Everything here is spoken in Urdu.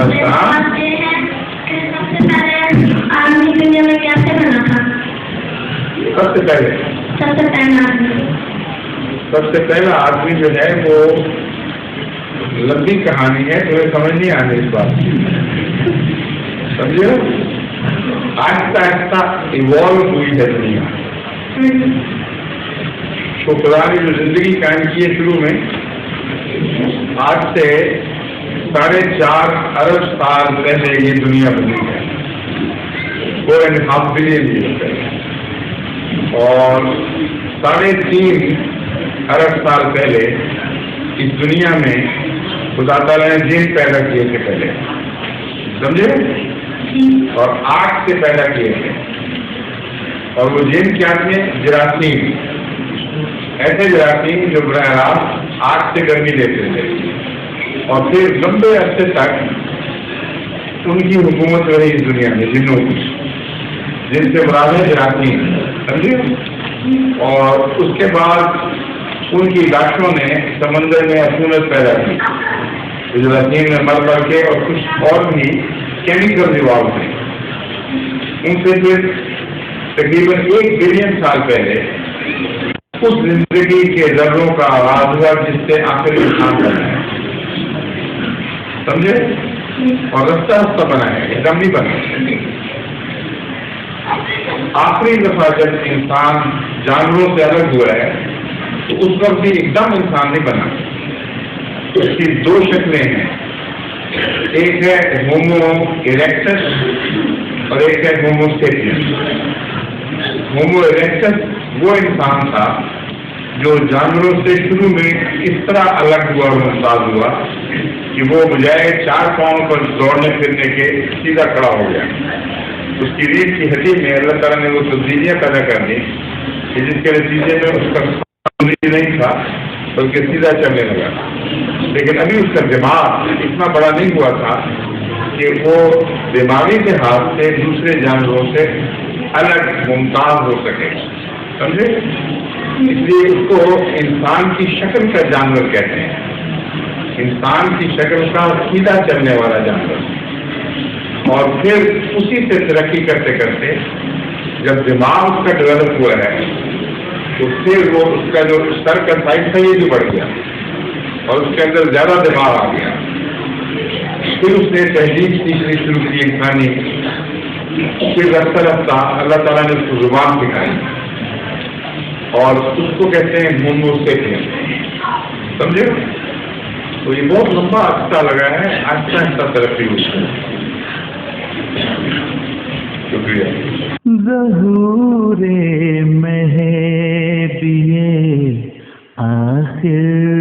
السلام سب سے پہلے آدمی دنیا میں کیسے بنا تھا؟ سب سے پہلا آدمی جو ہے وہ لمبی کہانی ہے، تمہیں سمجھ نہیں آنے اس بات کی، سمجھے؟ آہستہ آہستہ ایوالو ہوئی ہے دنیا، تو خدا نے جو زندگی قائم کی ہے شروع میں، آج سے 4.5 ارب سال پہلے یہ دنیا بنی ہے، 4.5 بلین ایئر پہلے، اور 3.5 ارب سال پہلے اس دنیا میں خدا تعالیٰ نے جن پیدا کیے تھے پہلے، سمجھے؟ اور آگ سے پیدا کیے تھے، اور وہ جن کیا تھے؟ جراثیم، ایسے جراثیم جو براہ راست آگ سے گرمی لیتے تھے، اور پھر لمبے عرصے تک ان کی حکومت رہی اس دنیا میں جنوں کی، جن سے مراد ہے جراثیم، سمجھے؟ اور اس کے بعد ان کی لاشوں نے سمندر میں عفونت پیدا کی، جراثیم نے مر کے، اور کچھ اور بھی کیمیکل ایوالو تھے، ان سے پھر تقریباً 1 بلین سال پہلے اس زندگی کے ذروں کا آغاز ہوا جس سے آخر انسان بنا ہے، سمجھے؟ اور رفتہ رفتہ بنا ہے، ایک دم نہیں بنا۔ آخری دفعہ جب انسان جانوروں سے الگ ہوا ہے تو اس وقت بھی ایک دم انسان نہیں بنا، اس کی 2 شکلیں ہیں، ایک ہے ہومو ایریکٹس اور ایک ہے ہومو سیپینس۔ ہومو ایریکٹس وہ انسان تھا جو جانوروں سے شروع میں اس طرح الگ ہوا اور ممتاز ہوا کہ وہ بجائے 4 پاؤں پر دوڑنے پھرنے کے سیدھا کھڑا ہو گیا۔ اس کی ریڑھ کی ہڈی میں اللہ تعالیٰ نے وہ تبدیلیاں پیدا کر دی کہ جس کے نتیجے میں اس کا نہیں تھا بلکہ سیدھا چلنے لگا، لیکن ابھی اس کا دماغ اتنا بڑا نہیں ہوا تھا کہ وہ دماغی لحاظ سے دوسرے جانوروں سے الگ ممتاز ہو سکے، سمجھے؟ اس لیے اس کو انسان کی شکل کا جانور کہتے ہیں، انسان کی شکل کا سیدھا چلنے والا جانور۔ اور پھر اسی سے ترقی کرتے کرتے جب دماغ اس کا ڈیولپ ہوا ہے تو پھر وہ اس کا جو سر کا سائز تھا یہ بھی بڑھ گیا اور اس کے اندر زیادہ دماغ آ گیا۔ پھر اس نے تہذیب سیکھنی شروع کی انسانی، پھر رفتہ رفتہ اللہ تعالیٰ نے اس کو زبان سکھائی اور اس کو کہتے ہیں ہومو سیپینس، سمجھے؟ تو یہ بہت لمبا عرصہ لگا ہے، آہستہ آہستہ ترقی ہوئی ہے۔ شکریہ۔ ظہور مہدی آخر